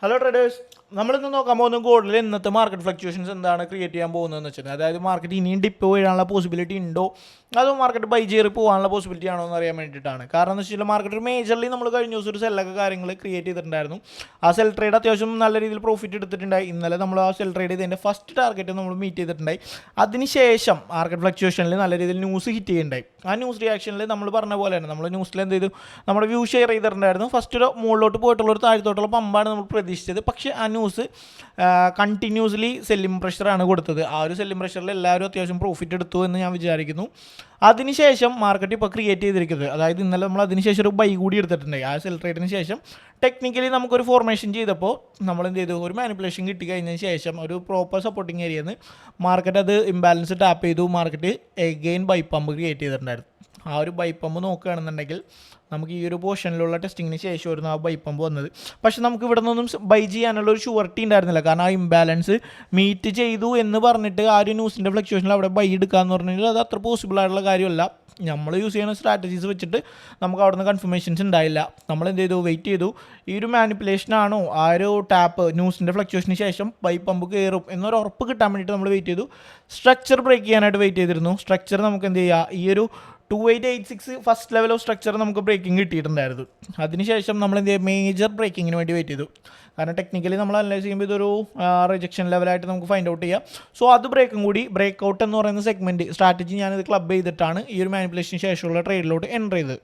Hello traders, നമ്മളിന്ന് നോക്കാൻ പോകുന്ന ഗോൾഡിൽ ഇന്നത്തെ മാർക്കറ്റ് ഫ്ലക്ച്വേഷൻസ് എന്താണ് ക്രിയേറ്റ് ചെയ്യാൻ പോകുന്നതെന്ന് വെച്ചാൽ, അതായത് മാർക്കറ്റ് ഇനിയും ഡിപ്പ് വീഴാനുള്ള പോസിബിലിറ്റി ഉണ്ടോ, അതോ മാർക്കറ്റ് ബൈ കയറി പോകാനുള്ള പോസിബിലിറ്റി ആണോ എന്ന് അറിയാൻ വേണ്ടിയിട്ടാണ്. കാരണം എന്ന് വെച്ചാൽ മാർക്കറ്റ് മേജർലി നമ്മൾ കഴിഞ്ഞ ദിവസം ഒരു സെല്ലൊക്കെ കാര്യങ്ങൾ ക്രിയേറ്റ് ചെയ്തിട്ടുണ്ടായിരുന്നു. ആ സെൽ ട്രേഡ് അത്യാവശ്യം നല്ല രീതിയിൽ പ്രോഫിറ്റ് എടുത്തിട്ടുണ്ടായി. ഇന്നലെ നമ്മൾ ആ സെൽ ട്രേഡ് ചെയ്തതിൻ്റെ ഫസ്റ്റ് ടാർഗറ്റ് നമ്മൾ മീറ്റ് ചെയ്തിട്ടുണ്ടായി. അതിനുശേഷം മാർക്കറ്റ് ഫ്ലക്ച്വേഷനിൽ നല്ല രീതിയിൽ ന്യൂസ് ഹിറ്റ് ചെയ്യുന്നുണ്ടായി. ആ ന്യൂസ് റിയാക്ഷനിൽ നമ്മൾ പറഞ്ഞ പോലെ തന്നെ നമ്മൾ ന്യൂസിൽ എന്ത് ചെയ്തു, നമ്മുടെ വ്യൂ ഷെയർ ചെയ്തിട്ടുണ്ടായിരുന്നു. ഫസ്റ്റ് ഒരു മുകളിലോട്ട് പോയിട്ടുള്ള ഒരു താഴത്തോട്ടുള്ള പമ്പാണ് നമ്മൾ പ്രതീക്ഷിച്ചത്. പക്ഷേ ആ ന്യൂസ് കണ്ടിന്യൂസ്ലി സെല്ലിംഗ് പ്രഷറാണ് കൊടുത്തത്. ആ ഒരു സെല്ലിംഗ് പ്രഷറിൽ എല്ലാവരും അത്യാവശ്യം പ്രോഫിറ്റ് എടുത്തു എന്ന് ഞാൻ വിചാരിക്കുന്നു. അതിനുശേഷം മാർക്കറ്റ് ഇപ്പോൾ ക്രിയേറ്റ് ചെയ്തിരിക്കുന്നത്, അതായത് ഇന്നലെ നമ്മൾ അതിനുശേഷം ഒരു ബൈ കൂടി എടുത്തിട്ടുണ്ടായി. ആ സെൽ ട്രേഡിന് ശേഷം ടെക്നിക്കലി നമുക്കൊരു ഫോർമേഷൻ ചെയ്തപ്പോൾ നമ്മൾ എന്ത് ചെയ്തു, ഒരു മാനിപ്പുലേഷൻ കിട്ടി കഴിഞ്ഞതിന് ശേഷം ഒരു പ്രോപ്പർ സപ്പോർട്ടിങ് ഏരിയയിൽ നിന്ന് മാർക്കറ്റ് അത് ഇംബാലൻസ് ടാപ്പ് ചെയ്തു. Market again buy pump create ചെയ്തിട്ടുണ്ടായിരുന്നു. ആ ഒരു ബൈ പമ്പ് നോക്കുകയാണെന്നുണ്ടെങ്കിൽ നമുക്ക് ഈ ഒരു പോർഷനിലുള്ള ടെസ്റ്റിങ്ങിന് ശേഷമായിരുന്നു ആ ബൈ പമ്പ് വന്നത്. പക്ഷെ നമുക്ക് ഇവിടെ നിന്നൊന്നും ബൈ ചെയ്യാനുള്ള ഒരു ഷുവർട്ടി ഉണ്ടായിരുന്നില്ല. കാരണം ആ ഇംബാലൻസ് മീറ്റ് ചെയ്തു എന്ന് പറഞ്ഞിട്ട് ആ ഒരു ന്യൂസിൻ്റെ ഫ്ലക്ച്വേഷനിൽ അവിടെ ബൈ എടുക്കാമെന്ന് പറഞ്ഞാൽ അത് അത്ര പോസിബിൾ ആയിട്ടുള്ള കാര്യമല്ല. നമ്മൾ യൂസ് ചെയ്യുന്ന സ്ട്രാറ്റജീസ് വെച്ചിട്ട് നമുക്ക് അവിടെ നിന്ന് കൺഫർമേഷൻസ് ഉണ്ടായില്ല. നമ്മൾ എന്ത് ചെയ്തു, വെയിറ്റ് ചെയ്തു. ഈ ഒരു മാനിപ്പുലേഷനാണോ ആ ഒരു ടാപ്പ് ന്യൂസിൻ്റെ ഫ്ലക്ച്വേഷന് ശേഷം ബൈ പമ്പ് കയറും എന്നൊരു ഉറപ്പ് കിട്ടാൻ വേണ്ടിയിട്ട് നമ്മൾ വെയിറ്റ് ചെയ്തു. സ്ട്രക്ചർ ബ്രേക്ക് ചെയ്യാനായിട്ട് വെയിറ്റ് ചെയ്തിരുന്നു. സ്ട്രക്ചർ നമുക്ക് എന്ത് ചെയ്യുക, ഈ ഒരു 2886 ഫസ്റ്റ് ലെവൽ ഓഫ് സ്ട്രക്ചർ നമുക്ക് ബ്രേക്കിംഗ് കിട്ടിയിട്ടുണ്ടായിരുന്നു. അതിനുശേഷം നമ്മൾ എന്ത് ചെയ്യുക, മേജർ ബ്രേക്കിങ്ങിന് വേണ്ടി വെയിറ്റ് ചെയ്തു. കാരണം ടെക്നിക്കലി നമ്മൾ അനലൈസ് ചെയ്യുമ്പോൾ ഇതൊരു റിജക്ഷൻ ലെവലായിട്ട് നമുക്ക് ഫൈൻഡ് ഔട്ട് ചെയ്യാം. സോ അത് ബ്രേക്കും കൂടി, ബ്രേക്ക് ഔട്ട് എന്ന് പറയുന്ന സെഗ്മെൻറ്റ് സ്ട്രാറ്റജി ഞാനിത് ക്ലബ് ചെയ്തിട്ടാണ് ഈ ഒരു മാനിപ്പുലേഷന് ശേഷമുള്ള ട്രേഡിലോട്ട് എൻ്റർ ചെയ്തത്.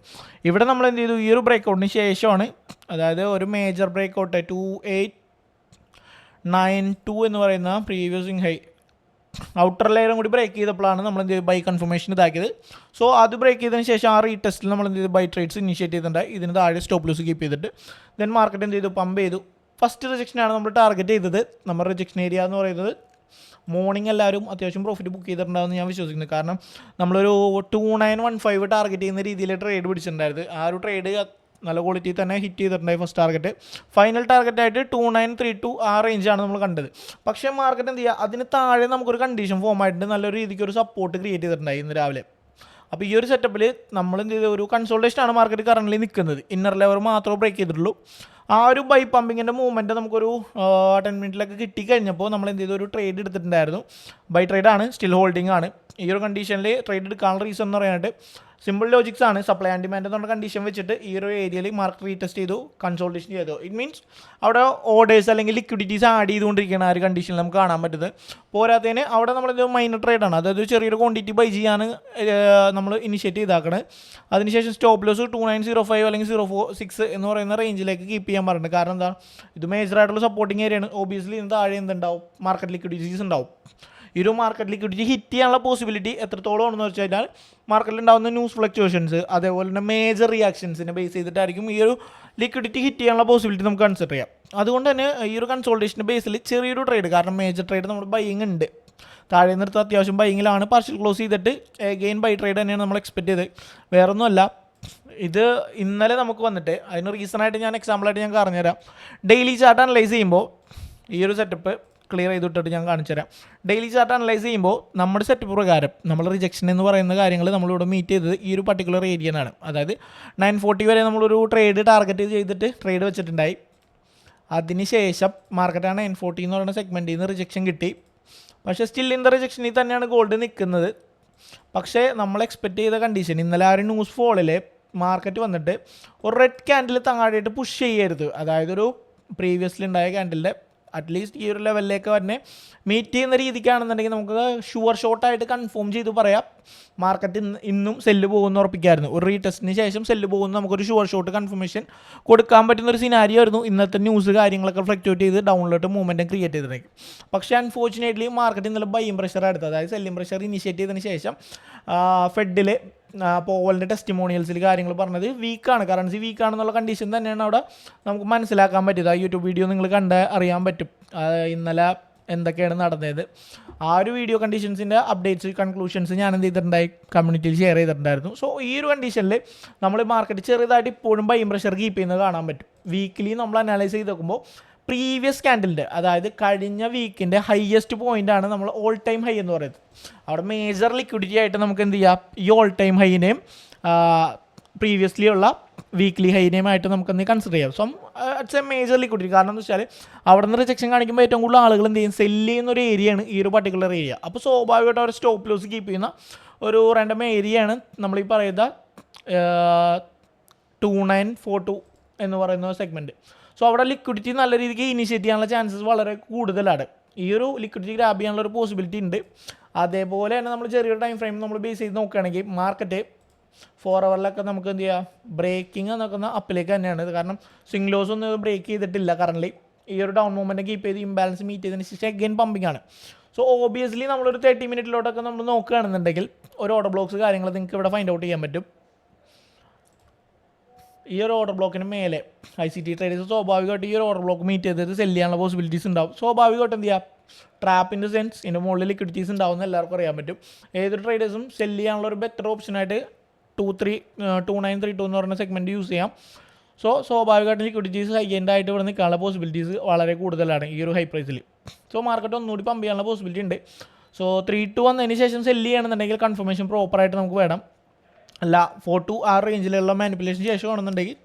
ഇവിടെ നമ്മൾ എന്ത് ചെയ്തു, ഈ ഒരു ബ്രേക്ക് ഔട്ടിന് ശേഷമാണ്, അതായത് ഒരു മേജർ ബ്രേക്ക് ഔട്ട് 2892 എന്ന് പറയുന്ന പ്രീവിയസ് ഹൈ ഔട്ടർ ലെയറും കൂടി ബ്രേക്ക് ചെയ്തപ്പോഴാണ് നമ്മൾ എന്ത് ചെയ്ത് ബൈ കൺഫർമേഷൻ ഇതാക്കിയത്. സോ അത് ബ്രേക്ക് ചെയ്തതിന് ശേഷം ആ റീടെസ്റ്റിൽ നമ്മൾ എന്ത് ചെയ്ത് ബൈ ട്രേഡ്സ് ഇനിഷ്യേറ്റ് ചെയ്തിട്ടുണ്ട്. ഇതിന് താഴെ സ്റ്റോപ്പ് ലൂസ് കീപ്പ് ചെയ്തിട്ട് ദെൻ മാർക്കറ്റ് എന്ത് ചെയ്തു, പമ്പ് ചെയ്തു. ഫസ്റ്റ് റിജക്ഷനാണ് നമ്മൾ ടാർഗറ്റ് ചെയ്തത്. നമ്മുടെ റിജക്ഷൻ ഏരിയ എന്ന് പറയുന്നത് മോർണിംഗ് എല്ലാവരും അത്യാവശ്യം പ്രോഫിറ്റ് ബുക്ക് ചെയ്തിട്ടുണ്ടാകുമെന്ന് ഞാൻ വിശ്വസിക്കുന്നു. കാരണം നമ്മളൊരു 2915 ടാർഗറ്റ് ചെയ്യുന്ന രീതിയിൽ ട്രേഡ് പിടിച്ചിട്ടുണ്ടായിരുന്നു. ആ ഒരു ട്രേഡ് നല്ല ക്വാളിറ്റി തന്നെ ഹിറ്റ് ചെയ്തിട്ടുണ്ടായി. ഫസ്റ്റ് ടാർഗറ്റ് ഫൈനൽ ടാർഗറ്റായിട്ട് 2932 ആ റേഞ്ചാണ് നമ്മൾ കണ്ടത്. പക്ഷേ മാർക്കറ്റ് എന്ത് ചെയ്യുക, അതിന് താഴെ നമുക്കൊരു കണ്ടീഷൻ ഫോം ആയിട്ട് നല്ലൊരു രീതിക്ക് ഒരു സപ്പോർട്ട് ക്രിയേറ്റ് ചെയ്തിട്ടുണ്ടായി ഇന്ന് രാവിലെ. അപ്പോൾ ഈ ഒരു സെറ്റപ്പിൽ നമ്മൾ എന്ത് ചെയ്ത, ഒരു കൺസോൾട്ടേഷനാണ് മാർക്കറ്റ് കറൻ്റ് നിൽക്കുന്നത്. ഇന്നർ ലെവർ മാത്രമേ ബ്രേക്ക് ചെയ്തിട്ടുള്ളൂ. ആ ഒരു ബൈ പമ്പിങ്ങിൻ്റെ മൂവ്മെൻറ്റ് നമുക്കൊരു 10 മിനിറ്റിലൊക്കെ കിട്ടിക്കഴിഞ്ഞപ്പോൾ നമ്മൾ എന്ത് ചെയ്തു, ഒരു ട്രേഡ് എടുത്തിട്ടുണ്ടായിരുന്നു. ബൈ ട്രേഡാണ്, സ്റ്റിൽ ഹോൾഡിംഗ് ആണ്. ഈ ഒരു കണ്ടീഷനിൽ ട്രേഡ് എടുക്കാനുള്ള റീസൺ എന്ന് പറയാനായിട്ട് സിമ്പിൾ ലോജിക്സ് ആണ്. സപ്ലൈ ആൻഡ് ഡിമാൻഡ് എന്നുള്ള കണ്ടീഷൻ വെച്ചിട്ട് ഈ ഒരു ഏരിയയിൽ മാർക്കറ്റ് റീടെസ്റ്റ് ചെയ്തു, കൺസോൾട്ടേഷൻ ചെയ്തു. ഇറ്റ് മീൻസ് അവിടെ ഓർഡേഴ്സ് അല്ലെങ്കിൽ ലിക്വിഡിറ്റീസ് ആഡ് ചെയ്തുകൊണ്ടിരിക്കുകയാണ് ആ ഒരു കണ്ടീഷനിൽ നമുക്ക് കാണാൻ പറ്റുന്നത്. പോരാത്തതിന് അവിടെ നമ്മളത് മൈനർ ട്രേഡാണ്, അതായത് ചെറിയൊരു ക്വാണ്ടിറ്റി ബൈ ചെയ്യാൻ നമ്മൾ ഇനിഷ്യേറ്റ് ചെയ്താക്കണത്. അതിനുശേഷം സ്റ്റോപ്പ് ലോസ് 2905 അല്ലെങ്കിൽ 046 എന്ന് പറയുന്ന റേഞ്ചിലേക്ക് കീപ്പ് ചെയ്യാൻ പറഞ്ഞിട്ടുണ്ട്. കാരണം എന്താ, ഇത് മേജറായിട്ടുള്ള സപ്പോർട്ടിങ് ഏരിയയാണ്. ഒബിയസ്ലി ഇതിന് താഴെ എന്തുണ്ടാവും, മാർക്കറ്റ് ലിക്വിഡിറ്റീസ് ഉണ്ടാവും. ഈ ഒരു മാർക്കറ്റ് ലിക്വിഡിറ്റി ഹിറ്റ് ചെയ്യാനുള്ള പോസിബിലിറ്റി എത്രത്തോളം ആണെന്ന് വെച്ച് കഴിഞ്ഞാൽ മാർക്കറ്റിൽ ഉണ്ടാകുന്ന ന്യൂസ് ഫ്ലക്ച്വേഷൻസ് അതേപോലെ തന്നെ മേജർ റിയാക്ഷൻസിനെ ബേസ് ചെയ്തിട്ടായിരിക്കും ഈ ഒരു ലിക്വിഡിറ്റി ഹിറ്റ് ചെയ്യാനുള്ള പോസിബിലിറ്റി നമുക്ക് കൺസിഡർ ചെയ്യാം. അതുകൊണ്ട് തന്നെ ഈ ഒരു കൺസോൾട്ടേഷൻ്റെ ബേസിൽ ചെറിയൊരു ട്രേഡ്, കാരണം മേജർ ട്രേഡ് നമ്മൾ ബൈയിങ് ഉണ്ട്, താഴെ നിർത്ത് അത്യാവശ്യം ബൈയിങ്ങിലാണ്. പാർഷ്യൽ ക്ലോസ് ചെയ്തിട്ട് എഗെയിൻ ബൈ ട്രേഡ് തന്നെയാണ് നമ്മൾ എക്സ്പെക്ട് ചെയ്തത്. വേറൊന്നുമല്ല, ഇത് ഇന്നലെ നമുക്ക് വന്നിട്ട് അതിന് റീസണായിട്ട് ഞാൻ എക്സാമ്പിളായിട്ട് ഞാൻ പറഞ്ഞുതരാം. ഡെയിലി ചാർട്ട് അനലൈസ് ചെയ്യുമ്പോൾ ഈ ഒരു സെറ്റപ്പ് ക്ലിയർ ചെയ്തിട്ടിട്ട് ഞാൻ കാണിച്ചു തരാം. ഡെയിലി ചാർട്ട് അനലൈസ് ചെയ്യുമ്പോൾ നമ്മുടെ സെറ്റപ്പ് പ്രകാരം നമ്മൾ റിജക്ഷൻ എന്ന് പറയുന്ന കാര്യങ്ങൾ നമ്മളിവിടെ മീറ്റ് ചെയ്തത് ഈ ഒരു പർട്ടിക്കുലർ ഏരിയനാണ്. അതായത് 940 വരെ നമ്മളൊരു ട്രേഡ് ടാർഗറ്റ് ചെയ്തിട്ട് ട്രേഡ് വെച്ചിട്ടുണ്ടായി. അതിനുശേഷം മാർക്കറ്റാണ് 940 എന്ന് പറയുന്ന സെഗ്മെൻറ്റിൽ നിന്ന് റിജക്ഷൻ കിട്ടി. പക്ഷേ സ്റ്റിൽ ഇൻ ദ റിജക്ഷനിൽ തന്നെയാണ് ഗോൾഡ് നിൽക്കുന്നത്. പക്ഷേ നമ്മൾ എക്സ്പെക്റ്റ് ചെയ്ത കണ്ടീഷൻ, ഇന്നലെ ആ ഒരു ന്യൂസ് ഫോളിൽ മാർക്കറ്റ് വന്നിട്ട് ഒരു റെഡ് ക്യാൻഡിൽ താഴെയായിട്ട് പുഷ് ചെയ്യരുത്. അതായത് ഒരു പ്രീവിയസ്ലി ഉണ്ടായ ക്യാൻഡിലിൻ്റെ അറ്റ്ലീസ്റ്റ് ഈ ഒരു ലെവലിലേക്ക് തന്നെ മീറ്റ് ചെയ്യുന്ന രീതിക്കാണെന്നുണ്ടെങ്കിൽ നമുക്ക് ഷുവർ ഷോട്ടായിട്ട് കൺഫേം ചെയ്ത് പറയാം മാർക്കറ്റ് ഇന്നും സെല്ല് പോകുമെന്ന് ഉറപ്പിക്കായിരുന്നു. ഒരു റീടെസ്റ്റിന് ശേഷം സെല്ല് പോകുമെന്ന് നമുക്കൊരു ഷുവർ ഷോട്ട് കൺഫർമേഷൻ കൊടുക്കാൻ പറ്റുന്നൊരു സിനാരിയോ ആയിരുന്നു. ഇന്നത്തെ ന്യൂസ് കാര്യങ്ങളൊക്കെ ഫ്ലക്ച്വേറ്റ് ചെയ്ത് ഡൗണിലോട്ട് മൂവ്മെൻറ്റും ക്രിയേറ്റ് ചെയ്തിട്ടുണ്ടെങ്കിൽ. പക്ഷേ അൺഫോർച്ചുനേറ്റ്ലി മാർക്കറ്റ് ഇന്നലെ ബൈയിങ് പ്രഷർ എടുത്തത്, അതായത് സെല്ലിംഗ് പ്രഷർ ഇനിഷ്യേറ്റ് ചെയ്തതിന് ശേഷം ഫെഡിൽ പോവലിൻ്റെ ടെസ്റ്റിമോണിയൽസിൽ കാര്യങ്ങൾ പറഞ്ഞത് വീക്കാണ്, കറൻസി വീക്കാണെന്നുള്ള കണ്ടീഷൻ തന്നെയാണ് അവിടെ നമുക്ക് മനസ്സിലാക്കാൻ പറ്റിയത്. ആ യൂട്യൂബ് വീഡിയോ നിങ്ങൾ കണ്ട് അറിയാൻ പറ്റും ഇന്നലെ എന്തൊക്കെയാണ് നടന്നത്. ആ ഒരു വീഡിയോ കണ്ടീഷൻസിൻ്റെ അപ്ഡേറ്റ്സ് കൺക്ലൂഷൻസ് ഞാൻ എന്ത് ചെയ്തിട്ടുണ്ടായി, കമ്മ്യൂണിറ്റിയിൽ ഷെയർ ചെയ്തിട്ടുണ്ടായിരുന്നു. സോ ഈ ഒരു കണ്ടീഷനിൽ നമ്മൾ മാർക്കറ്റ് ചെറുതായിട്ട് ഇപ്പോഴും ബൈയിങ് പ്രഷർ കീപ്പ് ചെയ്യുന്നത് കാണാൻ പറ്റും. വീക്കിലി നമ്മൾ അനലൈസ് ചെയ്ത് നോക്കുമ്പോൾ പ്രീവിയസ് ക്യാൻഡിലിൻ്റെ, അതായത് കഴിഞ്ഞ വീക്കിൻ്റെ ഹയസ്റ്റ് പോയിൻ്റാണ് നമ്മൾ ഓൾ ടൈം ഹൈ എന്ന് പറയുന്നത്. അവിടെ മേജർ ലിക്വിഡിറ്റി ആയിട്ട് നമുക്ക് എന്ത് ചെയ്യാം, ഈ ഓൾ ടൈം ഹൈനെയും പ്രീവിയസ്ലി ഉള്ള വീക്ക്ലി ഹൈനെയുമായിട്ട് നമുക്കൊന്ന് കൺസിഡർ ചെയ്യാം. So it's A major liquidity. കാരണം എന്ന് വെച്ചാൽ അവിടെ നിന്ന് റിജക്ഷൻ കാണിക്കുമ്പോൾ ഏറ്റവും കൂടുതൽ ആളുകൾ എന്ത് ചെയ്യും, സെല്ല് ചെയ്യുന്ന ഒരു ഏരിയയാണ് ഈ ഒരു പർട്ടിക്കുലർ ഏരിയ. അപ്പോൾ സ്വാഭാവികമായിട്ട് അവർ സ്റ്റോപ്പ് ലോസ് കീപ്പ് ചെയ്യുന്ന ഒരു റാൻഡം ഏരിയയാണ് നമ്മളീ പറയുന്ന 2942 എന്ന് പറയുന്ന സെഗ്മെൻറ്റ്. സോ അവിടെ ലിക്വിഡിറ്റി നല്ല രീതിക്ക് ഇനിഷ്യേറ്റ് ചെയ്യാനുള്ള ചാൻസസ് വളരെ കൂടുതലാണ്. ഈ ഒരു ലിക്വിഡിറ്റി ഗ്രാബ് ചെയ്യാനുള്ള ഒരു പോസിബിലിറ്റി ഉണ്ട്. അതേപോലെ തന്നെ നമ്മൾ ചെറിയൊരു ടൈം ഫ്രെയിം നമ്മൾ ബേസ് ചെയ്ത് നോക്കുകയാണെങ്കിൽ മാർക്കറ്റ് 4 hourലൊക്കെ നമുക്ക് എന്ത് ചെയ്യാം, ബ്രേക്കിംഗ് നോക്കുന്ന അപ്പിലേക്ക് തന്നെയാണ്. കാരണം സ്വിംഗ് ലോസ് ഒന്നും ബ്രേക്ക് ചെയ്തിട്ടില്ല കറൻ്റ്. ഈ ഒരു ഡൗൺ മൂവ്മെൻറ്റ് കീപ്പ് ചെയ്ത് ഇംബാലൻസ് മീറ്റ് ചെയ്തതിന് ശേഷം അഗൈൻ പമ്പിംഗ് ആണ്. സോ ഓബിയസ്ലി നമ്മളൊരു 30 മിനിറ്റിലോട്ടൊക്കെ നമ്മൾ നോക്കുകയാണെന്നുണ്ടെങ്കിൽ ഒരു ഓർഡർ ബ്ലോക്സ് കാര്യങ്ങൾ നിങ്ങൾക്ക് ഇവിടെ ഫൈൻഡ് ഔട്ട് ചെയ്യാൻ പറ്റും. ഈ ഒരു ഓർഡർ ബ്ലോക്കിന് മേലെ ICT ട്രേഡേഴ്സ് സ്വാഭാവികമായിട്ട് ഈ ഒരു ഓർഡർ ബ്ലോക്ക് മീറ്റ് ചെയ്തിട്ട് സെല് ചെയ്യാനുള്ള പോസിബിലിറ്റീസ് ഉണ്ടാവും. സ്വാഭാവികമായിട്ട് എന്ത് ചെയ്യുക, ട്രാപ്പിൻ്റെ സെൻസ് ഇതിൻ്റെ മുകളിൽ ലിക്വിഡിറ്റീസ് ഉണ്ടാവുമെന്ന് എല്ലാവർക്കും അറിയാൻ പറ്റും. ഏതൊരു ട്രേഡേഴ്സും സെല് ചെയ്യാനുള്ള ഒരു ബെറ്റർ ഓപ്ഷനായിട്ട് 2932 എന്ന് പറയുന്ന സെഗ്മെൻറ്റ് യൂസ് ചെയ്യാം. സോ സ്വാഭാവികമായിട്ടും ലിക്വിഡിറ്റീസ് ഹൈ എൻഡ് ആയിട്ട് ഇവിടെ നിൽക്കാനുള്ള പോസിബിലിറ്റീസ് വളരെ കൂടുതലാണ് ഈ ഒരു ഹൈ പ്രൈസിൽ. സോ മാർക്കറ്റ് ഒന്നുകൂടി പമ്പ് ചെയ്യാനുള്ള പോസിബിലിറ്റി ഉണ്ട്. സോ 3-2 വന്നതിന് ശേഷം സെല് ചെയ്യണമെന്നുണ്ടെങ്കിൽ കൺഫർമേഷൻ പ്രോപ്പറായിട്ട് നമുക്ക് വേണം. അല്ല 4-2 ആ റേഞ്ചിലുള്ള മാനിപ്പുലേഷൻ ശേഷമാണെന്നുണ്ടെങ്കിൽ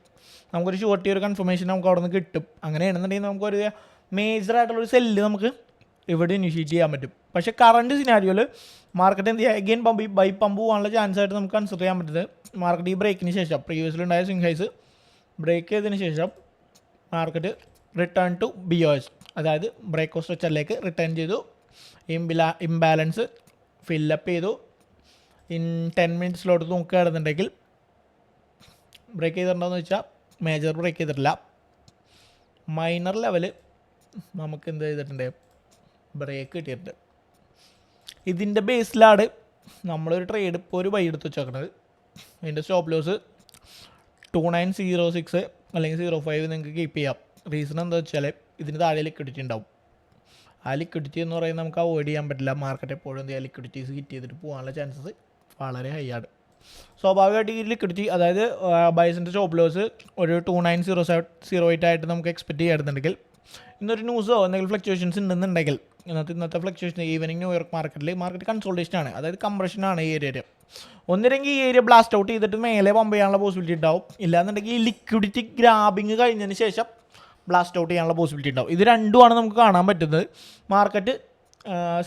നമുക്കൊരു ഷോർട്ടി ഒരു കൺഫർമേഷൻ നമുക്ക് അവിടെ നിന്ന് കിട്ടും. അങ്ങനെയാണെന്നുണ്ടെങ്കിൽ നമുക്കൊരു മേജറായിട്ടുള്ളൊരു സെല്ല് നമുക്ക് ഇവിടെ ഇനിഷ്യേറ്റ് ചെയ്യാൻ പറ്റും. പക്ഷേ കറണ്ട് സിനാരിയോയിൽ മാർക്കറ്റ് എന്ത് ചെയ്യുക, അഗെയിൻ ബൈ പമ്പ് പോകാനുള്ള ചാൻസ് ആയിട്ട് നമുക്ക് കൺസിഡർ ചെയ്യാൻ പറ്റുന്നത് മാർക്കറ്റ് ഈ ബ്രേക്കിന് ശേഷം പ്രീവിയസിലുണ്ടായ സ്വിംഗ് ഹൈസ് ബ്രേക്ക് ചെയ്തതിന് ശേഷം മാർക്കറ്റ് റിട്ടേൺ ടു BOS, അതായത് ബ്രേക്ക് ഓഫ് സ്ട്രക്ചറിലേക്ക് റിട്ടേൺ ചെയ്തു, ഇംബാലൻസ് ഫില്ലപ്പ് ചെയ്തു. ഇൻ 10 മിനിറ്റ്സിലോട്ട് നോക്കുകയാണെന്നുണ്ടെങ്കിൽ ബ്രേക്ക് ചെയ്തിട്ടുണ്ടോയെന്ന് വെച്ചാൽ മേജർ ബ്രേക്ക് ചെയ്തിട്ടില്ല. മൈനർ ലെവല് നമുക്ക് എന്ത് ചെയ്തിട്ടുണ്ട്, ബ്രേക്ക് കിട്ടിയിട്ടുണ്ട്. ഇതിൻ്റെ ബേസിലാണ് നമ്മളൊരു ട്രേഡ് ഇപ്പോൾ ഒരു ബൈ എടുത്ത് വെച്ചേക്കുന്നത്. ഇതിൻ്റെ സ്റ്റോപ്പ് ലോസ് 2906 അല്ലെങ്കിൽ 05 നിങ്ങൾക്ക് കീപ്പ് ചെയ്യാം. റീസൺ എന്താ വെച്ചാൽ ഇതിന് താഴെ ലിക്വിഡിറ്റി ഉണ്ടാവും. ആ ലിക്വിഡിറ്റി എന്ന് പറയുന്നത് നമുക്ക് അവോയ്ഡ് ചെയ്യാൻ പറ്റില്ല. മാർക്കറ്റ് എപ്പോഴും എന്ത് ചെയ്യുക, ലിക്വിഡിറ്റീസ് ഹിറ്റ് ചെയ്തിട്ട് പോകാനുള്ള ചാൻസസ് വളരെ ഹൈ ആണ്. സ്വാഭാവികമായിട്ട് ഈ ലിക്വിഡിറ്റി, അതായത് ബൈസിൻ്റെ സ്റ്റോപ്പ് ലോസ് ഒരു 2908 ആയിട്ട് നമുക്ക് എക്സ്പെക്റ്റ് ചെയ്യാറുണ്ടെങ്കിൽ ഇന്നൊരു ന്യൂസോ എന്തെങ്കിലും ഫ്ലക്ച്വേഷൻസ് ഉണ്ടെന്നുണ്ടെങ്കിൽ ഇന്നത്തെ ഫ്ലക്ച്വേഷൻ ഈവനിങ് ന്യൂയോർക്ക് മാർക്കറ്റ് കൺസോൾട്ടേഷനാണ്, അതായത് കംപ്രഷനാണ് ഈ ഏരിയ. ഒന്നില്ലെങ്കിൽ ഈ ഏരിയ ബ്ലാസ്റ്റ് ഔട്ട് ചെയ്തിട്ട് മേലെ പമ്പ് ചെയ്യാനുള്ള പോസിബിലിറ്റി ഉണ്ടാവും. ഇല്ലാന്നുണ്ടെങ്കിൽ ഈ ലിക്വിഡിറ്റി ഗ്രാബിങ് കഴിഞ്ഞതിന് ശേഷം ബ്ലാസ്റ്റ് ഔട്ട് ചെയ്യാനുള്ള പോസിബിലിറ്റി ഉണ്ടാവും. ഇത് രണ്ടുമാണ് നമുക്ക് കാണാൻ പറ്റുന്നത്. മാർക്കറ്റ്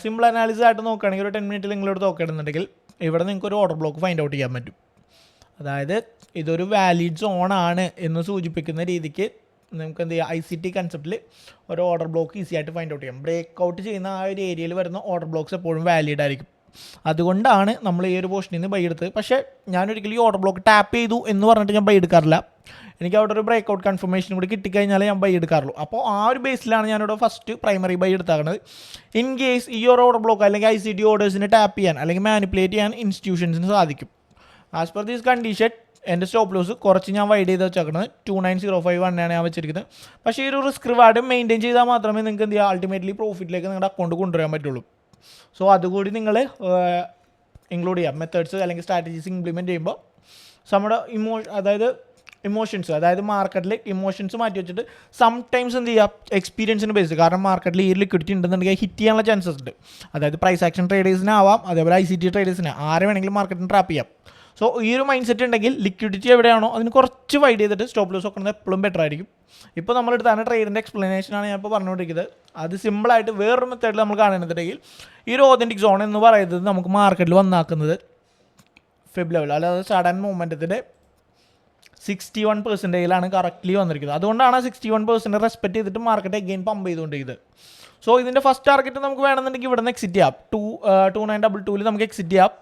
സിമ്പിൾ അനാലിസിസ് ആയിട്ട് നോക്കുകയാണെങ്കിൽ ഒരു 10 മിനിറ്റിൽ നിങ്ങളോട് നോക്കുകയാണെന്നുണ്ടെങ്കിൽ ഇവിടെ നിങ്ങൾക്ക് ഒരു ഓർഡർ ബ്ലോക്ക് ഫൈൻഡ് ഔട്ട് ചെയ്യാൻ പറ്റും. അതായത് ഇതൊരു വാലിഡ് സോൺ ആണ് എന്ന് സൂചിപ്പിക്കുന്ന രീതിക്ക് നമുക്ക് എന്ത് ചെയ്യാം, ICT കൺസെപ്റ്റിൽ ഒരു ഓർഡർ ബ്ലോക്ക് ഈസി ആയിട്ട് ഫൈൻഡ് ഔട്ട് ചെയ്യാം. ബ്രേക്ക് ഔട്ട് ചെയ്യുന്ന ആ ഒരു ഏരിയയിൽ വരുന്ന ഓർഡർ ബ്ലോക്ക്സ് എപ്പോഴും വാലിഡ് ആയിരിക്കും. അതുകൊണ്ടാണ് നമ്മൾ ഈ ഒരു പോർഷനിൽ നിന്ന് ബൈ എടുത്തത്. പക്ഷേ ഞാനൊരിക്കലും ഈ ഓർഡർ ബ്ലോക്ക് ടാപ്പ് ചെയ്തു എന്ന് പറഞ്ഞിട്ട് ഞാൻ ബൈ എടുക്കാറില്ല. എനിക്ക് അവിടെ ഒരു ബ്രേക്ക് ഔട്ട് കൺഫർമേഷൻ കൂടി കിട്ടിക്കഴിഞ്ഞാൽ ഞാൻ ബൈ എടുക്കാറുള്ളൂ. അപ്പോൾ ആ ഒരു ബേസിലാണ് ഞാനിവിടെ ഫസ്റ്റ് പ്രൈമറി ബൈ എടുത്താക്കുന്നത്. ഇൻ കേസ് ഈ ഒരു ഓർഡർ ബ്ലോക്ക് അല്ലെങ്കിൽ ICT ഓർഡേഴ്സിനെ ടാപ്പ് ചെയ്യാൻ അല്ലെങ്കിൽ മാനിപ്പുലേറ്റ് ചെയ്യാൻ ഇൻസ്റ്റിറ്റ്യൂഷൻസിന് സാധിക്കും. ആസ് പെർ ദീസ് കണ്ടീഷൻ എൻ്റെ സ്റ്റോപ്പ് ലോസ് കുറച്ച് ഞാൻ വൈഡ് ചെയ്ത് വെച്ചേക്കുന്നത് 2905 ആണ് ഞാൻ വെച്ചിരിക്കുന്നത്. പക്ഷേ ഈ ഒരു റിസ്ക് റിവാർഡ് മെയിൻറ്റെയിൻ ചെയ്താൽ മാത്രമേ നിങ്ങൾക്ക് എന്ത് ചെയ്യുക, അൾട്ടിമേറ്റ്ലി പ്രോഫിറ്റിലേക്ക് നിങ്ങളുടെ അക്കൗണ്ട് കൊണ്ടുവരാൻ പറ്റുള്ളൂ. സോ അതുകൂടി നിങ്ങൾ ഇൻക്ലൂഡ് ചെയ്യാം. മെത്തേഡ്സ് അല്ലെങ്കിൽ സ്ട്രാറ്റജീസ് ഇംപ്ലിമെൻറ്റ് ചെയ്യുമ്പോൾ നമ്മുടെ ഇമോഷൻസ്, അതായത് മാർക്കറ്റിൽ ഇമോഷൻസ് മാറ്റി വെച്ചിട്ട് സംടൈംസ് എന്ത് ചെയ്യുക, എക്സ്പീരിയൻസിന് ബേസ്. കാരണം മാർക്കറ്റിൽ ഈ ലിക്വിഡിറ്റി ഉണ്ടെന്നുണ്ടെങ്കിൽ ഹിറ്റ് ചെയ്യാനുള്ള ചാൻസസ് ഉണ്ട്. അതായത് പ്രൈസ് ആക്ഷൻ ട്രേഡേഴ്സിനാവാം, അതേപോലെ ICT ട്രേഡേഴ്സിന്, ആരെ വേണമെങ്കിലും മാർക്കറ്റിന് ട്രാപ്പ് ചെയ്യാം. സോ ഈ ഒരു മൈൻഡ് സെറ്റ് ഉണ്ടെങ്കിൽ ലിക്വിഡിറ്റി എവിടെയാണോ അതിന് കുറച്ച് വൈഡ് ചെയ്തിട്ട് സ്റ്റോപ്പ് ലോസ് വെക്കുന്നത് എപ്പോഴും ബെറ്റർ ആയിരിക്കും. ഇപ്പോൾ നമ്മളെടുത്താണ് ട്രേഡിൻ്റെ എക്സ്പ്ലനേഷനാണ് ഞാൻ ഇപ്പോൾ പറഞ്ഞുകൊണ്ടിരിക്കുന്നത്. അത് സിമ്പിളായിട്ട് വേറൊരു മെത്തേഡിൽ നമ്മൾ കാണുന്നുണ്ടെങ്കിൽ ഈ ഒരു ഓതൻറ്റിക് സോൺ എന്ന് പറയുന്നത് നമുക്ക് മാർക്കറ്റിൽ വന്നാക്കുന്നത് ഫെബ് ലെവൽ, അല്ലാതെ സഡൻ മൂവ്മെൻറ്റത്തിൻ്റെ 61%ലാണ് കറക്റ്റ്ലി വന്നിരിക്കുന്നത്. അതുകൊണ്ടാണ് 61% റെസ്പെക്ട് ചെയ്തിട്ട് മാർക്കറ്റ് അഗെയിൻ പമ്പ് ചെയ്തുകൊണ്ടിരിക്കുന്നത്. സോ ഇതിൻ്റെ ഫസ്റ്റ് ടാർഗറ്റ് നമുക്ക് വേണമെന്നുണ്ടെങ്കിൽ ഇവിടെ നിന്ന് എക്സിറ്റ് ചെയ്യാം. 2922 നമുക്ക് എക്സിറ്റ് ചെയ്യാം.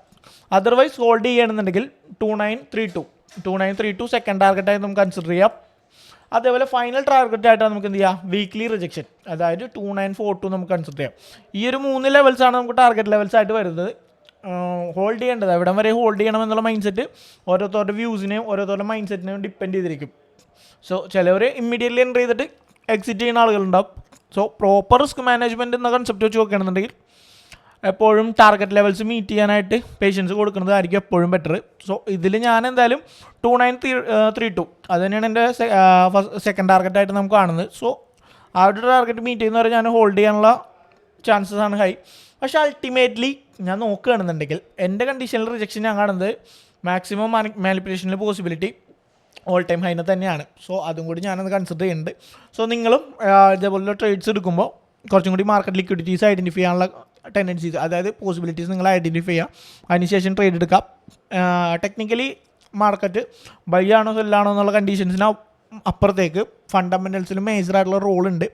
അതർവൈസ് ഹോൾഡ് ചെയ്യണമെന്നുണ്ടെങ്കിൽ 2932 സെക്കൻഡ് ടാർഗറ്റായി നമുക്ക് കൺസിഡർ ചെയ്യാം. അതേപോലെ ഫൈനൽ ടാർഗറ്റായിട്ടാണ് നമുക്ക് എന്ത് ചെയ്യാം, വീക്ക്ലി റിജക്ഷൻ, അതായത് 2942 നമുക്ക് കൺസിഡർ ചെയ്യാം. ഈ ഒരു 3 ലെവൽസാണ് നമുക്ക് ടാർഗറ്റ് ലെവൽസ് ആയിട്ട് വരുന്നത്. ഹോൾഡ് ചെയ്യേണ്ടത് എവിടം വരെ ഹോൾഡ് ചെയ്യണം എന്നുള്ള മൈൻഡ് സെറ്റ് ഓരോരുത്തരുടെ വ്യൂസിനെയും ഓരോരുത്തരുടെ മൈൻഡ് സെറ്റിനെയും ഡിപ്പെൻഡ് ചെയ്തിരിക്കും. സോ ചിലവർ ഇമ്മീഡിയറ്റ്ലി എൻ്റർ ചെയ്തിട്ട് എക്സിറ്റ് ചെയ്യുന്ന ആളുകളുണ്ടാവും. സോ പ്രോപ്പർ റിസ്ക് മാനേജ്മെൻറ്റ് എന്ന കൺസെപ്റ്റ് വെച്ച് നോക്കുകയാണെന്നുണ്ടെങ്കിൽ എപ്പോഴും ടാർഗറ്റ് ലെവൽസ് മീറ്റ് ചെയ്യാനായിട്ട് പേഷ്യൻസ് കൊടുക്കുന്നതായിരിക്കും എപ്പോഴും ബെറ്റർ. സോ ഇതിൽ ഞാൻ എന്തായാലും 2932 അത് തന്നെയാണ് എൻ്റെ സെക്കൻഡ് ടാർഗറ്റായിട്ട് നമുക്ക് കാണുന്നത്. സോ ആ ഒരു ടാർഗറ്റ് മീറ്റ് ചെയ്യുന്നവരെ ഞാൻ ഹോൾഡ് ചെയ്യാനുള്ള ചാൻസസ് ആണ് ഹൈ. പക്ഷേ അൾട്ടിമേറ്റ്ലി ഞാൻ നോക്കുകയാണെന്നുണ്ടെങ്കിൽ എൻ്റെ കണ്ടീഷനിൽ റിജക്ഷൻ ഞാൻ കാണുന്നത് മാക്സിമം മാനിപ്പുലേഷനിൽ പോസിബിലിറ്റി ഓൾ ടൈം ഹൈനെ തന്നെയാണ്. സോ അതും കൂടി ഞാനത് കൺസിഡർ ചെയ്യുന്നുണ്ട്. സോ നിങ്ങളും ഇതേപോലുള്ള ട്രേഡ്സ് എടുക്കുമ്പോൾ കുറച്ചും കൂടി മാർക്കറ്റ് ലിക്വിഡിറ്റീസ് ഐഡൻറ്റിഫൈ ചെയ്യാനുള്ള ടെൻഡൻസീസ്, അതായത് പോസിബിലിറ്റീസ് നിങ്ങൾ ഐഡൻറ്റിഫൈ ചെയ്യുക, അതിനുശേഷം ട്രേഡ് എടുക്കാം. ടെക്നിക്കലി മാർക്കറ്റ് ബൈ ആണോ സെല്ലാണോ എന്നുള്ള കണ്ടീഷൻസിന് അപ്പുറത്തേക്ക് ഫണ്ടമെൻ്റൽസിലും മേജറായിട്ടുള്ള റോളുണ്ട്.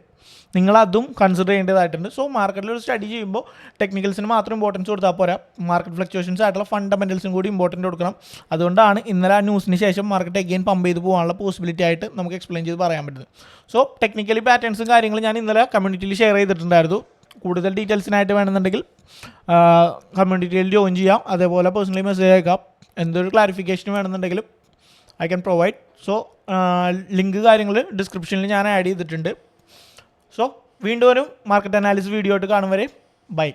നിങ്ങളതും കൺസിഡർ ചെയ്യേണ്ടതായിട്ടുണ്ട്. സോ മാർക്കറ്റിൽ ഒരു സ്റ്റഡി ചെയ്യുമ്പോൾ ടെക്നിക്കൽസിന് മാത്രം ഇമ്പോർട്ടൻസ് കൊടുത്താൽ പോരാ, മാർക്കറ്റ് ഫ്ലക്ച്വേഷൻസ് ആയിട്ടുള്ള ഫണ്ടമെൻ്റൽസും കൂടി ഇമ്പോർട്ടൻറ്റ് കൊടുക്കണം. അതുകൊണ്ടാണ് ഇന്നലെ ആ ന്യൂസിന് ശേഷം മാർക്കറ്റ് അഗെയിൻ പമ്പ് ചെയ്ത് പോകാനുള്ള പോസിബിലിറ്റി ആയിട്ട് നമുക്ക് എക്സ്പ്ലെയിൻ ചെയ്ത് പറയാൻ പറ്റുന്നത്. സോ ടെക്നിക്കലി പാറ്റേൺസും കാര്യങ്ങളും ഞാൻ ഇന്നലെ കമ്മ്യൂണിറ്റിയിൽ ഷെയർ ചെയ്തിട്ടുണ്ടായിരുന്നു. കൂടുതൽ ഡീറ്റെയിൽസിനായിട്ട് വേണമെന്നുണ്ടെങ്കിൽ കമ്മ്യൂണിറ്റിയിൽ ജോയിൻ ചെയ്യാം. അതേപോലെ പേഴ്സണലി മെസ്സേജ് അയക്കാം. എന്തൊരു ക്ലാരിഫിക്കേഷൻ വേണമെന്നുണ്ടെങ്കിലും I can provide. So link കാര്യങ്ങൾ ഡിസ്ക്രിപ്ഷനിൽ ഞാൻ ആഡ് ചെയ്തിട്ടുണ്ട്. സോ വീണ്ടും ഒരു മാർക്കറ്റ് അനാലിസിസ് വീഡിയോ ആയിട്ട് കാണും വരെ ബൈ.